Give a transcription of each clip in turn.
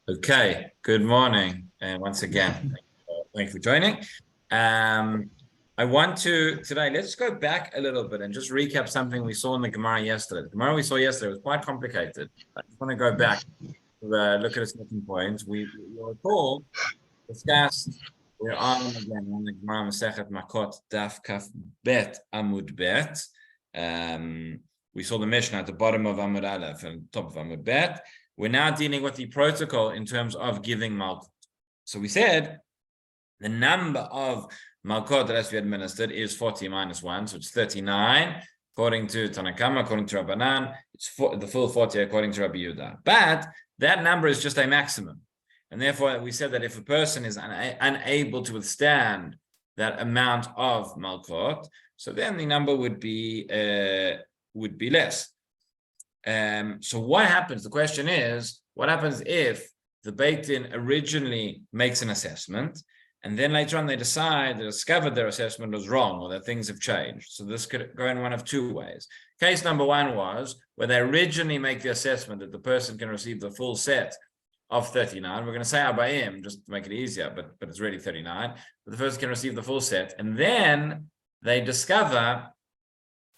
Okay, good morning. And once again, thank you for joining. I want to today, let's go back a little bit and just recap something we saw in the Gemara yesterday. The Gemara we saw yesterday was quite complicated. I just want to go back to look at a certain point. We recall, discussed, we're on again on the Gemara Masechet Makkot, Daf Kaf Bet Amud Bet. We saw the Mishnah at the bottom of Amud Aleph and top of Amud Bet. We're now dealing with the protocol in terms of giving Makkot. So we said the number of Makkot that has to be administered is 40 minus 1, so it's 39. According to Tanakama, according to Rabbanan, it's the full 40 according to Rabbi Yehuda. But that number is just a maximum. And therefore, we said that if a person is unable to withstand that amount of Makkot, so then the number would be less. So what happens? The question is, what happens if the Beit Din originally makes an assessment, and then later on they discovered their assessment was wrong, or that things have changed? So this could go in one of two ways. Case number one was where they originally make the assessment that the person can receive the full set of 39. We're going to say Abayim just to make it easier, but it's really 39. But the person can receive the full set, and then they discover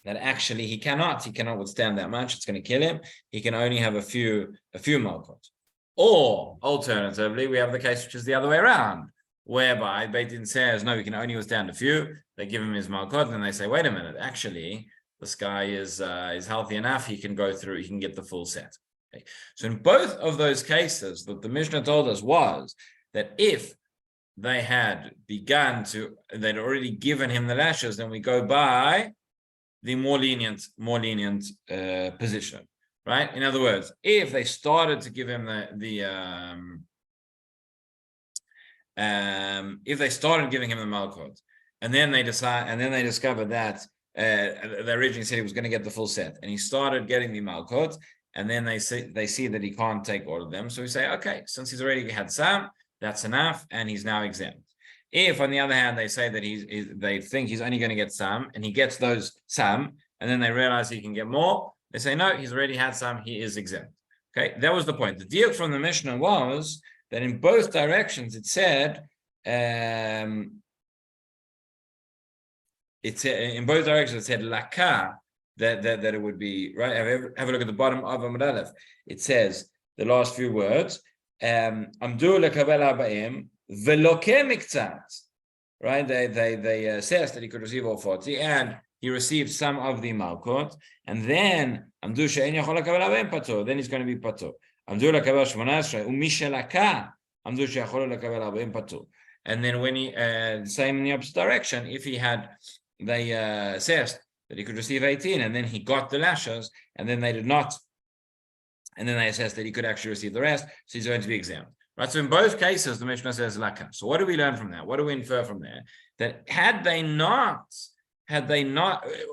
that actually he cannot withstand that much. It's going to kill him. He can only have a few Makkot. Or alternatively, we have the case which is the other way around, whereby Beit Din says, no, he can only withstand a few. They give him his Makkot, and they say, wait a minute, actually, this guy is healthy enough. He can go through. He can get the full set. Okay. So in both of those cases, what the Mishnah told us was that if they had they'd already given him the lashes, then we go by the more lenient position, right? In other words, if they started to give him if they started giving him the Makkot, and then they discovered that they originally said he was going to get the full set, and he started getting the Makkot, and then they see that he can't take all of them, so we say, okay, since he's already had some, that's enough, and he's now exempt. If, on the other hand, they say that they think he's only going to get some, and he gets those some, and then they realize he can get more, they say, no, he's already had some, he is exempt. Okay, that was the point. The deal from the Mishnah was that in both directions, it said, in both directions, it said, laka, that it would be, right? Have a look at the bottom of Amud Aleph. It says, the last few words, amdu lekabel habayim, right? They assessed that he could receive all 40, and he received some of the Makkot, and then then he's going to be patur. And then when he same in the opposite direction, if they assessed that he could receive 18, and then he got the lashes, and then they did not, and then they assessed that he could actually receive the rest, so he's going to be exempt. Right, so in both cases, the Mishnah says laka. So what do we learn from that? What do we infer from there? That had they not,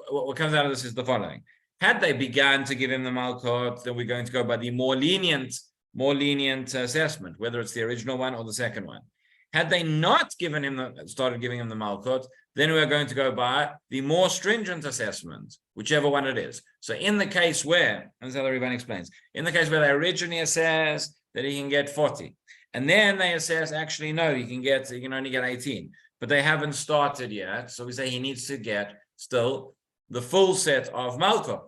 what comes out of this is the following: had they begun to give him the Makkot, then we're going to go by the more lenient assessment, whether it's the original one or the second one. Had they not started giving him the Makkot, then we are going to go by the more stringent assessment, whichever one it is. So in the case where, as the Rebbe explains, in the case where they originally assess that he can get 40, and then they assess, actually, no, he can only get 18, but they haven't started yet. So we say he needs to get still the full set of Makkot.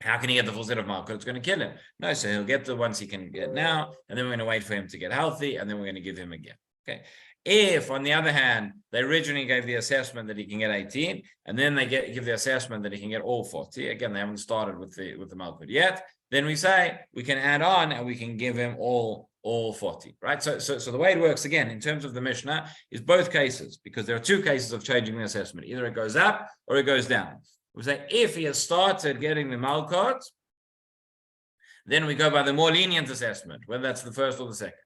How can he get the full set of Makkot? It's going to kill him. No, so he'll get the ones he can get now, and then we're going to wait for him to get healthy, and then we're going to give him again. Okay. If, on the other hand, they originally gave the assessment that he can get 18, and then they give the assessment that he can get all 40, again, they haven't started with the Makkot yet, then we say we can add on and we can give him all 40, right? So the way it works, again, in terms of the Mishnah, is both cases, because there are two cases of changing the assessment. Either it goes up or it goes down. We say if he has started getting the Makkot, then we go by the more lenient assessment, whether that's the first or the second.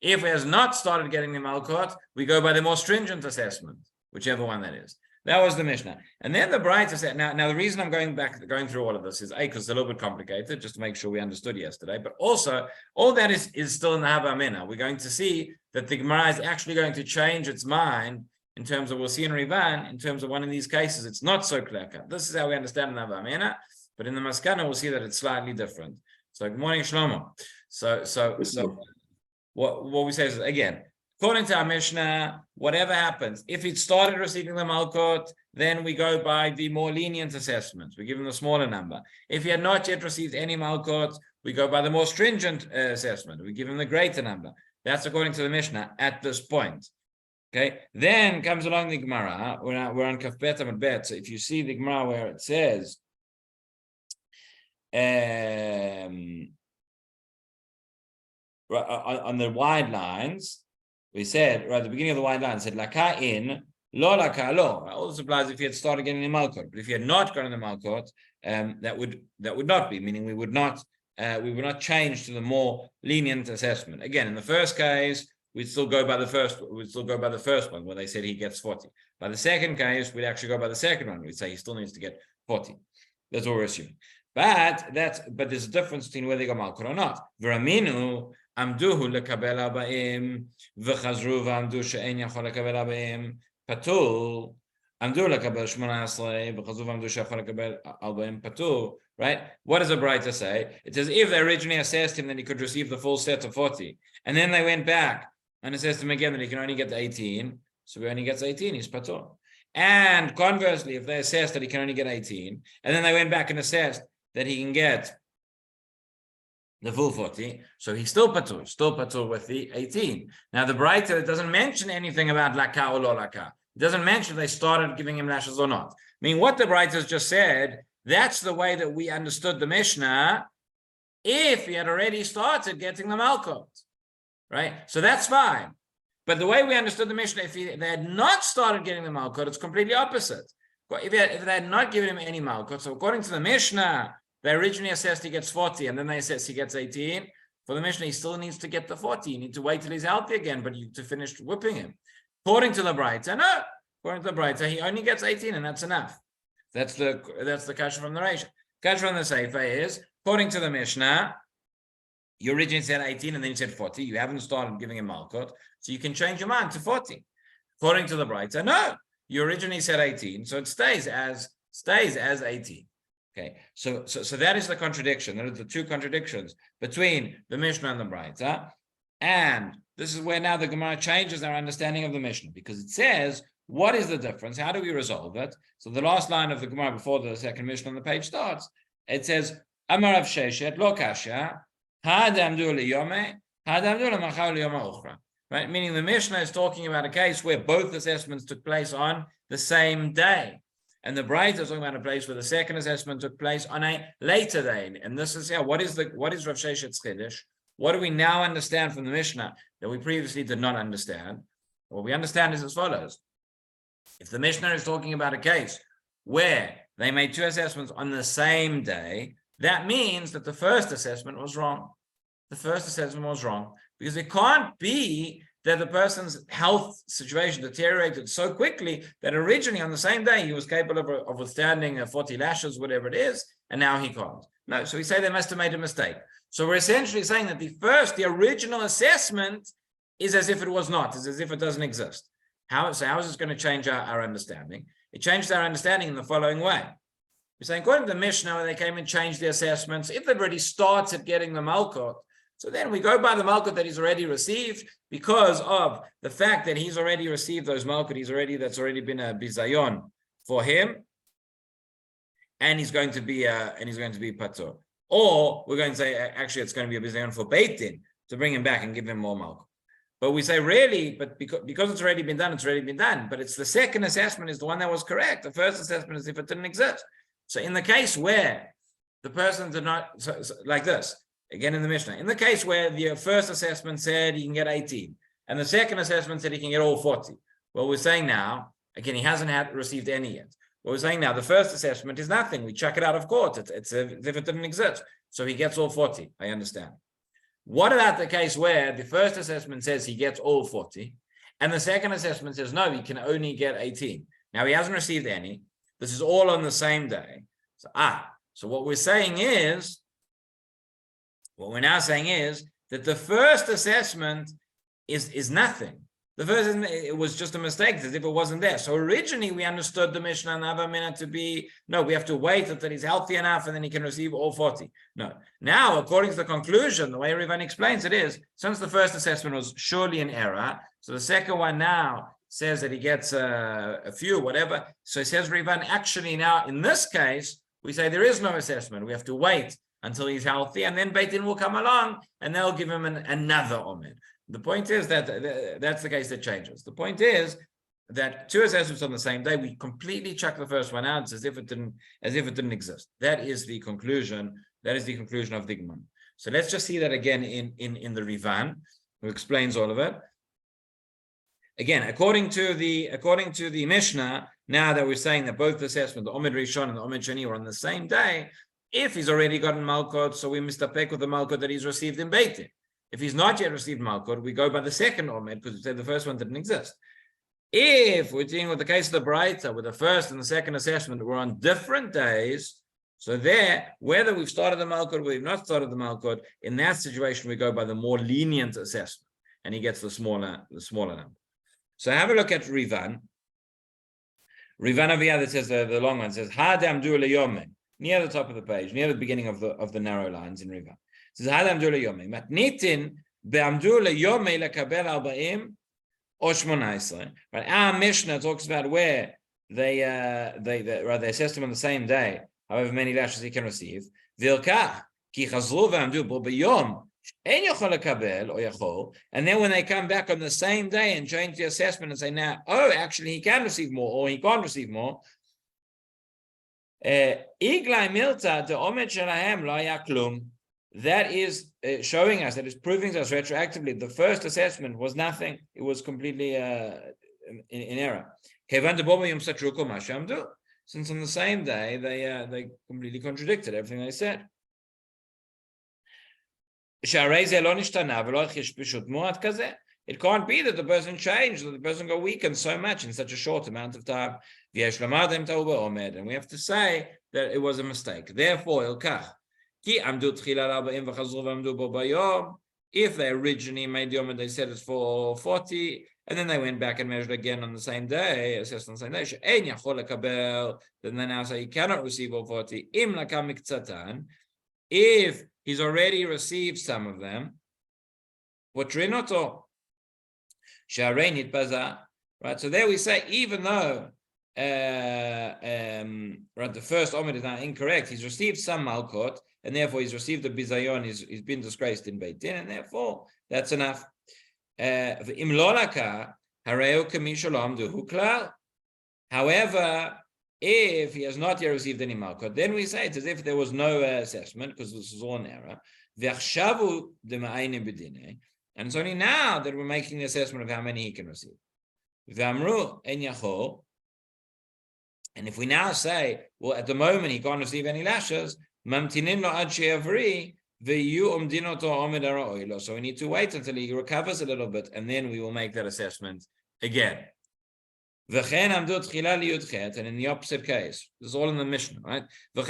If he has not started getting the Makkot, we go by the more stringent assessment, whichever one that is. That was the Mishnah. And then the Braita said, now the reason I'm going through all of this is, because it's a little bit complicated, just to make sure we understood yesterday, but also all that is still in the Hava Amina. We're going to see that the Gemara is actually going to change its mind in terms of, we'll see in Rivan, in terms of one of these cases, it's not so clear cut. This is how we understand in the Hava Amina, but in the Maskana, we'll see that it's slightly different. So good morning, Shlomo. So what we say is, again, according to our Mishnah, whatever happens, if it started receiving the Makkot, then we go by the more lenient assessment. We give him the smaller number. If he had not yet received any Makkot, we go by the more stringent assessment. We give him the greater number. That's according to the Mishnah at this point. Okay, then comes along the Gemara. We're on Kaf Bet Amud Bet. So if you see the Gemara where it says, on the wide lines, we said right at the beginning of the wide line, said laka in, lo laka lo. All this applies if he had started getting the Makkot. But if he had not gotten the Makkot, that would not be, meaning we would not change to the more lenient assessment. Again, in the first case, we'd still go by the first one where they said he gets 40. By the second case, we'd actually go by the second one. We'd say he still needs to get 40. That's what we're assuming. But there's a difference between whether they got Malkut or not. V'raminu amduhu lekabel arba'im v'chazru v'amdu she'en yachol lekabel arba'im patul amdu lekabel 18 v'chazru v'amdu she'en yachol lekabel arba'im patul. Right? What does the Braita say? It says if they originally assessed him that he could receive the full set of 40, and then they went back and assessed him again that he can only get the 18, so he only gets 18, he's patur. And conversely, if they assessed that he can only get 18, and then they went back and assessed that he can get the full 40, so he's still patur with the 18. Now the Braita doesn't mention anything about laka or lo laka. It doesn't mention if they started giving him lashes or not. I mean, what the Braita just said, that's the way that we understood the Mishnah if he had already started getting the Makkot, right? So that's fine. But the way we understood the Mishnah, if they had not started getting the Makkot, it's completely opposite. If they had not given him any Makkot, so according to the Mishnah, they originally assessed he gets 40, and then they assessed he gets 18. For the Mishnah, he still needs to get the 40. You need to wait till he's healthy again, but to finish whipping him. According to the Braita, no. According to the Braita, he only gets 18, and that's enough. That's the kasha from the Reisha. Kasha from the Seifa is, according to the Mishnah, you originally said 18 and then you said 40. You haven't started giving him Malkot, so you can change your mind to 40. According to the Braita, no. You originally said 18, so it stays as 18. Okay, so that is the contradiction. There are the two contradictions between the Mishnah and the Braita, and this is where now the Gemara changes our understanding of the Mishnah, because it says, what is the difference? How do we resolve it? So the last line of the Gemara before the second Mishnah on the page starts. It says, Amar Rav Sheshet lo kasha, ha'adamdu liyome, ha'adamdu lemachar liyoma uchra. Right? Meaning the Mishnah is talking about a case where both assessments took place on the same day. And the Braita is talking about a place where the second assessment took place on a later day. And this is what is Rav Sheshet's chiddush? What do we now understand from the Mishnah that we previously did not understand? What we understand is as follows. If the Mishnah is talking about a case where they made two assessments on the same day, that means that the first assessment was wrong. The first assessment was wrong because it can't be that the person's health situation deteriorated so quickly that originally on the same day he was capable of withstanding 40 lashes, whatever it is, and now he can't. No, so we say they must have made a mistake. So we're essentially saying that the original assessment is as if it was not, is as if it doesn't exist. How is this going to change our understanding? It changed our understanding in the following way. We're saying, according to the Mishnah, when they came and changed the assessments, if they've already started getting the Makkot, so then we go by the Makkot that he's already received because of the fact that he's already received those Makkot, that's already been a bizayon for him, and he's going to be patur. Or we're going to say, actually, it's going to be a bizayon for Beit Din to bring him back and give him more Makkot. But we say, really, but because it's already been done, it's already been done. But it's the second assessment is the one that was correct. The first assessment is if it didn't exist. So in the case where the person did not, like this, again in the Mishnah, in the case where the first assessment said he can get 18, and the second assessment said he can get all 40. Well, we're saying now, again, he hasn't received any yet. What we're saying now, the first assessment is nothing. We chuck it out of court. It's as if it didn't exist. So he gets all 40. I understand. What about the case where the first assessment says he gets all 40, and the second assessment says, no, he can only get 18. Now, he hasn't received any. This is all on the same day. So what we're saying is, what we're now saying is that the first assessment is nothing. The first is, it was just a mistake, as if it wasn't there. So originally we understood the Mishnah and Hava Mina to be, no, we have to wait until he's healthy enough and then he can receive all 40. No. Now, according to the conclusion, the way Rivan explains it is, since the first assessment was surely an error, so the second one now says that he gets a few, whatever. So he says, Rivan, actually now, in this case, we say there is no assessment. We have to wait until he's healthy, and then Beit Din will come along and they'll give him another Omed. The point is that that's the case that changes. The point is that two assessments on the same day, we completely chuck the first one out as if it didn't exist. That is the conclusion. That is the conclusion of the Gemara. So let's just see that again in the Rivan, who explains all of it. Again, according to the Mishnah, now that we're saying that both the assessment, the Omed Rishon and the Omed Sheni, were on the same day, if he's already gotten Makkot, so we mistapek with the Makkot that he's received in Beit Din. If he's not yet received Makkot, we go by the second Omed because we said the first one didn't exist. If we're dealing with the case of the Braita, with the first and the second assessment were on different days, so there, whether we've started the Makkot or we've not started the Makkot, in that situation we go by the more lenient assessment, and he gets the smaller number. So have a look at Rivan. Rivan Aviyah that says the long one says Hadam du leyome, near the top of the page, near the beginning of the narrow lines in Rivan. It says Hadam du leyome. Matnitin be'amdu leyome lekabel 40 or 18. Right? Our Mishnah talks about where they assessed him on the same day, however many lashes he can receive. Vilkach ki chazru ve'amdu bo b'yom. And then when they come back on the same day and change the assessment and say, now, actually he can receive more or he can't receive more. That is showing us, that is proving to us retroactively, the first assessment was nothing. It was completely in error. Since on the same day, they completely contradicted everything they said. It can't be that the person changed, that the person got weakened so much in such a short amount of time. And we have to say that it was a mistake. Therefore, if they originally made the Omed, they said it's for 40, and then they went back and measured again on the same day, assessed on the same day, then they now say he cannot receive all 40. If he's already received some of them, right? So there we say, even though right, the first Omed is now incorrect, he's received some Malkot, and therefore he's received the Bizayon, he's been disgraced in Beit Din, and therefore that's enough. However, if he has not yet received any Malkot, then we say it's as if there was no assessment, because this is all an error. And it's only now that we're making the assessment of how many he can receive. And if we now say, well, at the moment he can't receive any lashes, so we need to wait until he recovers a little bit, and then we will make that assessment again. And in the opposite case, this is all in the Mishnah, right? They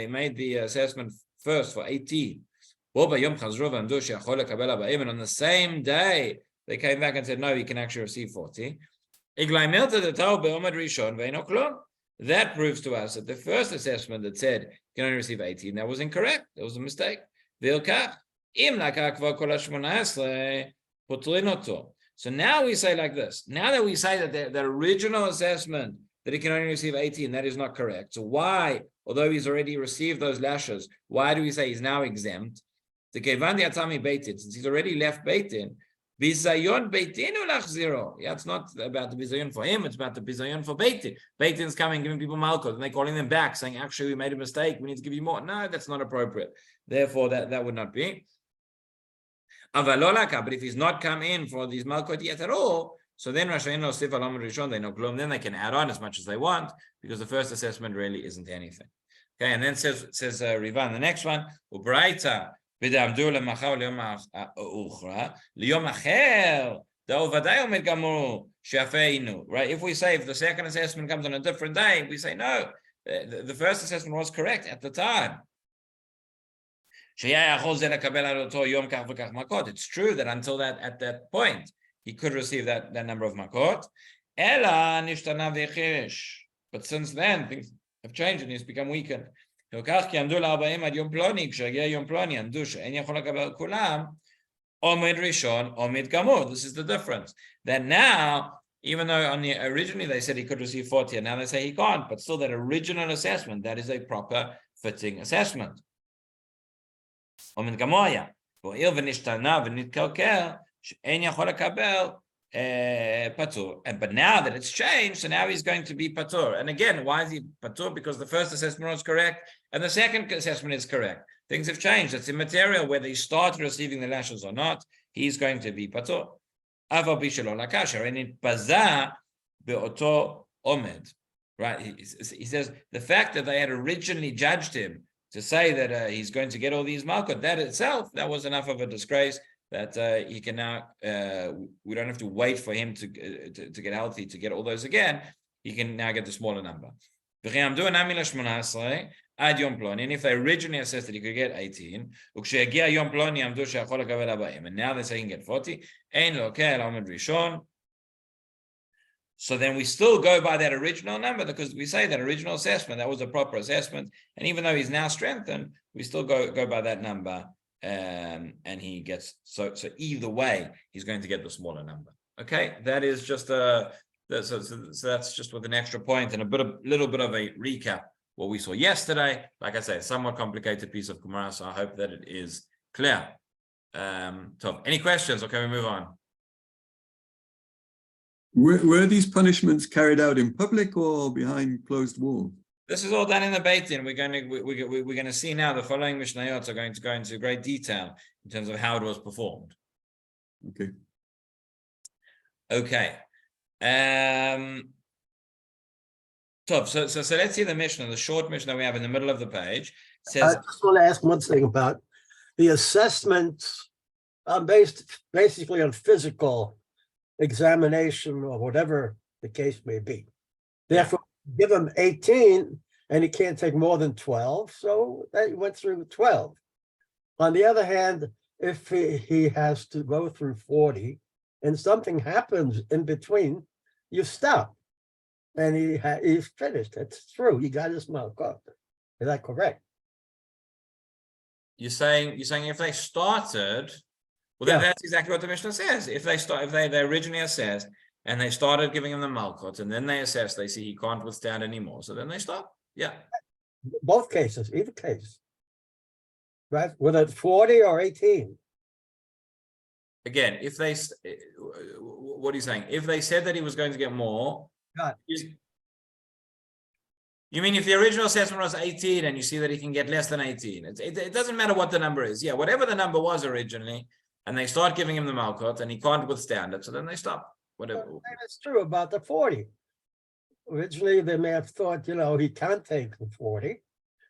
made the assessment first for 18. And on the same day, they came back and said, no, you can actually receive 40. That proves to us that the first assessment that said you can only receive 18, that was incorrect. That was a mistake. So now we say like this. Now that we say that the original assessment that he can only receive 18, that is not correct. So why, although he's already received those lashes, why do we say he's now exempt? Since he's already left Beit Din, Bizayon Beit Din ulach zero. Yeah, it's not about the Bizayon for him, it's about the Bizayon for Beit Din. Beit Din's coming, giving people Malkot, and they're calling them back, saying, actually, we made a mistake, we need to give you more. No, that's not appropriate. Therefore, that would not be. But if he's not come in for these Malkot yet at all, so then then they can add on as much as they want, because the first assessment really isn't anything. Okay, and then says Rivan, the next one, Ubraita. Right? If we say if the second assessment comes on a different day, we say no, the first assessment was correct at the time. It's true that until at that point, he could receive that number of Makkot. But since then, things have changed and he's become weakened. This is the difference. That now, even though originally they said he could receive 40, and now they say he can't, but still that original assessment, that is a proper fitting assessment. But now that it's changed, so now he's going to be patur. And again, why is he patur? Because the first assessment was correct and the second assessment is correct. Things have changed. It's immaterial whether he started receiving the lashes or not. He's going to be patur. Right? He says the fact that they had originally judged him to say that he's going to get all these Makkot, that itself, that was enough of a disgrace that he can now, we don't have to wait for him to get healthy to get all those again. He can now get the smaller number. And if they originally assessed that he could get 18, and now they say he can get 40, so then we still go by that original number, because we say that original assessment, that was a proper assessment. And even though he's now strengthened, we still go by that number. And he gets, so either way, he's going to get the smaller number. Okay, that is just so that's just with an extra point and a little bit of a recap what we saw yesterday. Like I say, somewhat complicated piece of Gemara, so I hope that it is clear. So any questions, or can we move on? Were these punishments carried out in public or behind closed walls? This is all done in the Beit Din. We're going to see now the following Mishnayot are going to go into great detail in terms of how it was performed. Okay. Okay. So let's see the Mishnah, the short Mishnah we have in the middle of the page. It says, I just want to ask one thing about the assessments based basically on physical examination or whatever the case may be. Therefore, give him 18 and he can't take more than 12. So that went through 12. On the other hand, if he has to go through 40 and something happens in between, you stop. And he's finished. That's true. He got his Makkot. Is that correct? You're saying if they started, well, then that's exactly what the Mishnah says. If they originally assessed and they started giving him the Makkot, and then they assess, they see he can't withstand anymore, so then they stop. Yeah. Both cases, either case. Right? Whether it's 40 or 18. Again, if they, what are you saying? If they said that he was going to get more, you mean if the original assessment was 18 and you see that he can get less than 18, it doesn't matter what the number is. Yeah, whatever the number was originally, and they start giving him the Makkot and he can't withstand it, so then they stop. Whatever. That's true about the 40. Originally, they may have thought, he can't take the 40.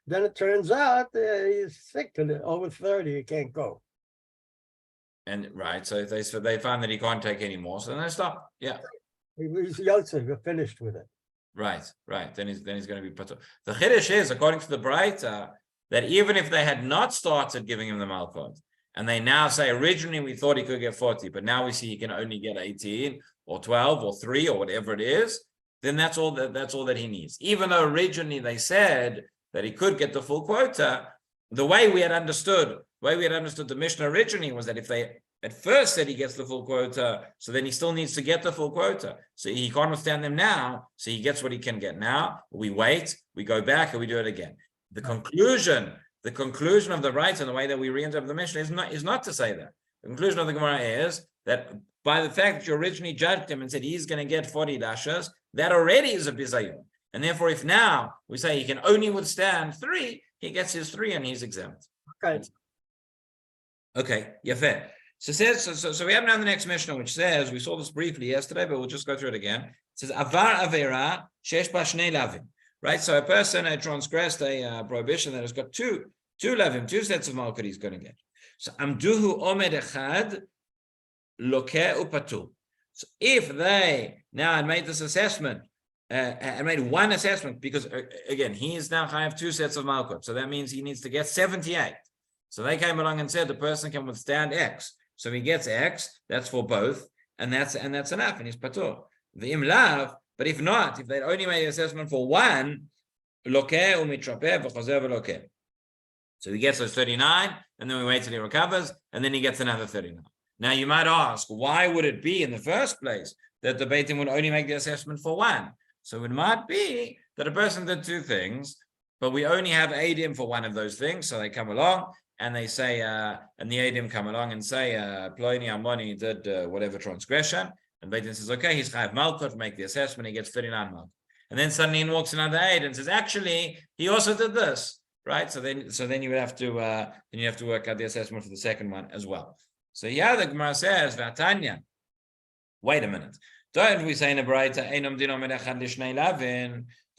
Then it turns out he's sick and over 30, he can't go. And right, so if they find that he can't take any more, so then they stop. Yeah. He's Yotze, we're finished with it. Right. Then he's going to be put. The Chiddush is, according to the Braita, that even if they had not started giving him the Makkot, and they now say originally we thought he could get 40, but now we see he can only get 18 or 12 or 3 or whatever it is, then that's all that he needs. Even though originally they said that he could get the full quota, the way we had understood the Mishnah originally was that if they at first said he gets the full quota, so then he still needs to get the full quota. So he can't withstand them now, so he gets what he can get now. We wait, we go back, and we do it again. The conclusion of the right and the way that we reinterpret the Mishnah is not to say that. The conclusion of the Gemara is that by the fact that you originally judged him and said he's going to get 40 dashas, that already is a bizayon. And therefore, if now we say he can only withstand 3, he gets his 3 and he's exempt. Okay, yafeh. So we have now the next Mishnah, which says, we saw this briefly yesterday, but we'll just go through it again. It says, Avar Avera Shesh Ba Shnei Lavim. Right? So a person transgressed a prohibition that has got two lavim, 2 sets of Makkot he's going to get. So Amduhu Omed Echad Lokeh Upatu. So if they now had made this assessment, and made one assessment, because again, he is now chayav 2 sets of Makkot. So that means he needs to get 78. So they came along and said the person can withstand X. So he gets X, that's for both, and that's enough, and he's patur. The imlav, but if not, if they only made an assessment for one, lokeh umitrapeh v'chozer v'lokeh. So he gets those 39, and then we wait till he recovers, and then he gets another 39. Now you might ask, why would it be in the first place that the Beit Din would only make the assessment for one? So it might be that a person did two things, but we only have Eidim for one of those things. So they come along and they say, and the Eidim come along and say, Ploni Amoni did whatever transgression. And Beit Din says, okay, he's Chayav Malkot, make the assessment, he gets 39 Malkot. And then suddenly in walks another Eid and says, actually, he also did this, right? So then you would have to work out the assessment for the second one as well. So yeah, the Gemara says, Vatanya, wait a minute. Don't we say in a Braita,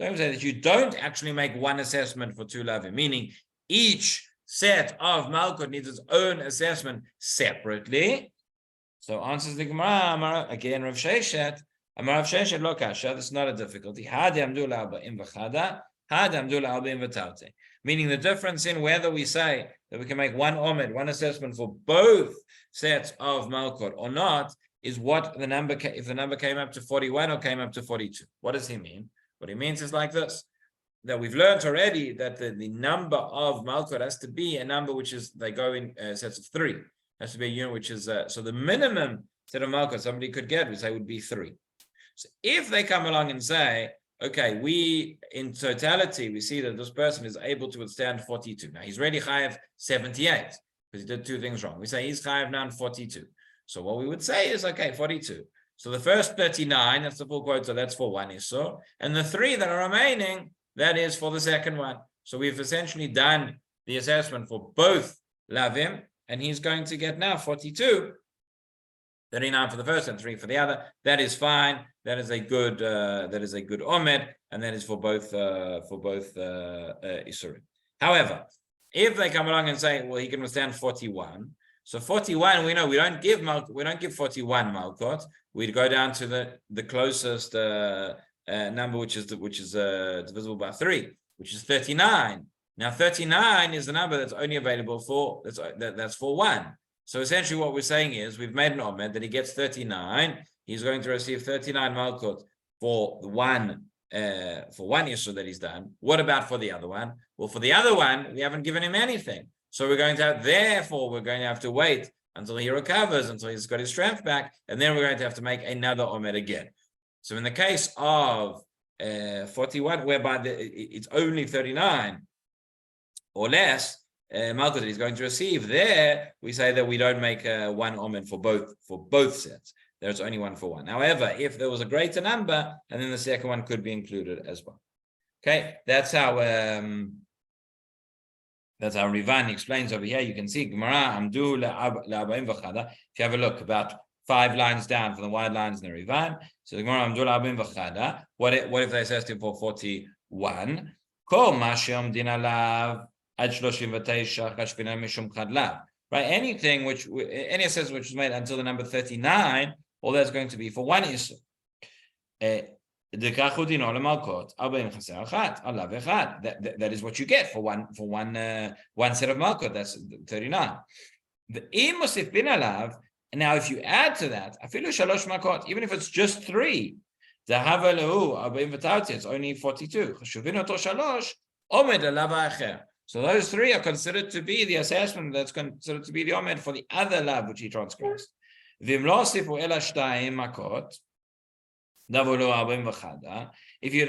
don't we say that you don't actually make one assessment for two lavim, meaning each set of Malkot needs its own assessment separately. So answers the Gemara, again, Rav Sheshet, lo kasha, this is not a difficulty. Meaning the difference in whether we say that we can make one omed, one assessment for both sets of Malkot or not, is what the number, if the number came up to 41 or came up to 42. What does he mean? What he means is like this, that we've learned already that the number of Malkot has to be a number which is, they go in sets of 3. It has to be a unit which is, so the minimum set of Malkot somebody could get, we say, would be 3. So if they come along and say, okay, we, in totality, we see that this person is able to withstand 42. Now, he's already chayav 78, because he did two things wrong. We say he's chayav now 42. So what we would say is, okay, 42. So the first 39, that's the full quota, that's for one Isur. And the 3 that are remaining, that is for the second one. So we've essentially done the assessment for both Lavim, and he's going to get now 42. 39 for the first and 3 for the other. That is fine. That is a good omed, and that is for both Isurim. However, if they come along and say, well, he can withstand 41. So 41, we know we don't give 41 Malkot. We'd go down to the closest number, which is divisible by 3, which is 39. Now 39 is the number that's only available for that's for 1. So essentially what we're saying is we've made an omed that he gets 39. He's going to receive 39 Malkot for one issue that he's done. What about for the other one? Well, for the other one, we haven't given him anything. So we're going to have to wait until he recovers, until he's got his strength back, and then we're going to have to make another omed again. So in the case of 41, whereby it's only 39 or less, Malkot that he's going to receive, there we say that we don't make one omed for both sets. There's only one for one. However, if there was a greater number, and then the second one could be included as well. Okay, that's how Rivan explains over here. You can see Gemara Amdu la'arba'im v'chada. If you have a look about 5 lines down from the wide lines in the Rivan, so the Gemara Amdu la'arba'im v'chada. What if they assessed him for 41? Kol ma she'omdin alav. Right? Anything any assessment which was made until the number 39, all that's going to be for one issue. That is what you get for one set of Malkot. That's 39. Now, if you add to that, even if it's just 3, it's only 42. So those 3 are considered to be the assessment that's considered to be the omed for the other lav which he transgressed. If you'd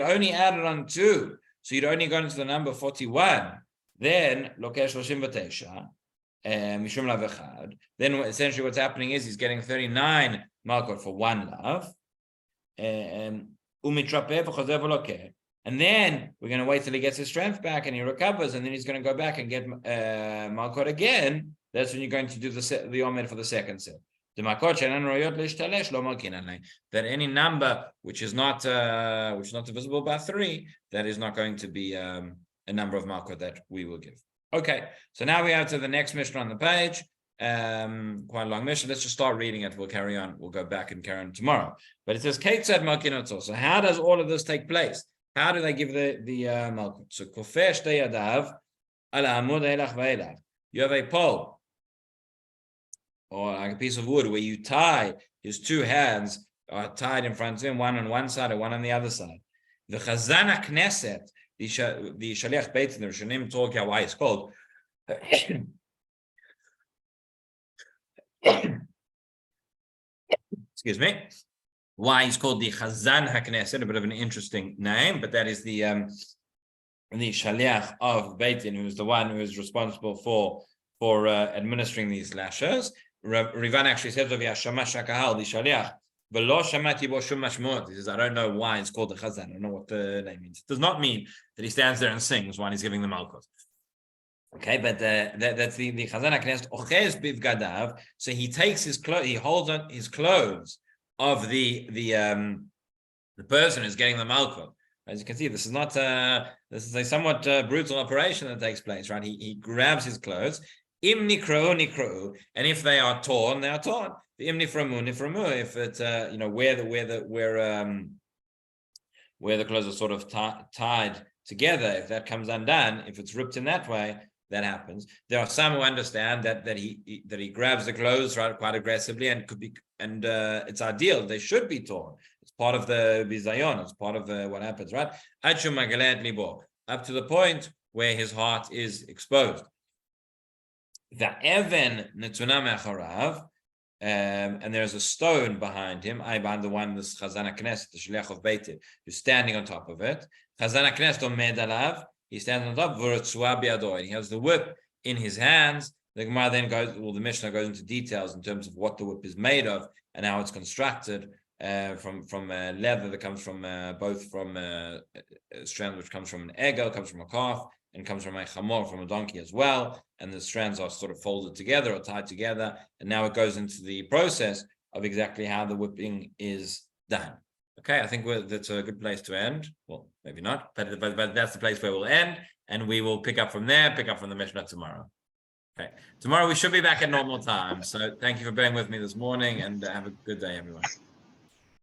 only added on 2, so you'd only gone into the number 41, then then essentially what's happening is he's getting 39 Makkot for one lav. And then we're going to wait till he gets his strength back and he recovers, and then he's going to go back and get Makkot again. That's when you're going to do the omed for the second set. That any number which is not divisible by 3, that is not going to be a number of Makkot that we will give. Okay, so now we are to the next Mishnah on the page. Quite a long Mishnah. Let's just start reading it. We'll carry on. We'll go back and carry on tomorrow. But it says, Kate said Malkinoto. So how does all of this take place? How do they give the Malkut? So kofesh deyadav ala amud elach ve'elach. you have a pole or like a piece of wood where you tie his two hands are tied in front of him, one on one side and one on the other side. The Chazan HaKnesset, the Shaliach Beit Din, the Rishonim talk about why it's called. Excuse me. Why he's called the Chazan HaKnesset, a bit of an interesting name, but that is the Shaliach of Beit Din, who is the one who is responsible for administering these lashes. Rivan actually says of Yashamash HaKahal, the Shaliach, V'lo shamati bo shum mashmut. He says, I don't know why it's called the Chazan. I don't know what the name means. It does not mean that he stands there and sings while he's giving the Makkot. Okay, but that's the Chazan HaKnesset. Ochez bivgadav. So he takes his clothes, he holds on his clothes of the person who's getting the Makkot. As you can see, this is not this is a somewhat brutal operation that takes place, right? He grabs his clothes. Im nikro nikro, and if they are torn, they are torn. The im niframu niframu. If it's where the clothes are sort of tied together, if that comes undone, if it's ripped in that way, that happens. There are some who understand that he grabs the clothes right quite aggressively and it's ideal. They should be torn. It's part of the bizayon. It's part of what happens, right? Up to the point where his heart is exposed. The even netuna me'acharav, and there's a stone behind him. Behind the one, this Chazan HaKnesset, the Shliach of Beit Din, who's standing on top of it. Chazan HaKnesset omed alav. He stands on top. V'rotzua bi'ado, and he has the whip in his hands. The Gemara then the Mishnah goes into details in terms of what the whip is made of and how it's constructed. From leather that comes from both from a strand which comes from an egel, comes from a calf, and comes from a chamor, from a donkey as well. And the strands are sort of folded together or tied together. And now it goes into the process of exactly how the whipping is done. Okay, I think that's a good place to end. Well, maybe not, but that's the place where we'll end. And we will pick up from there, pick up from the Mishnah tomorrow. Okay, tomorrow we should be back at normal time. So thank you for being with me this morning and have a good day, everyone.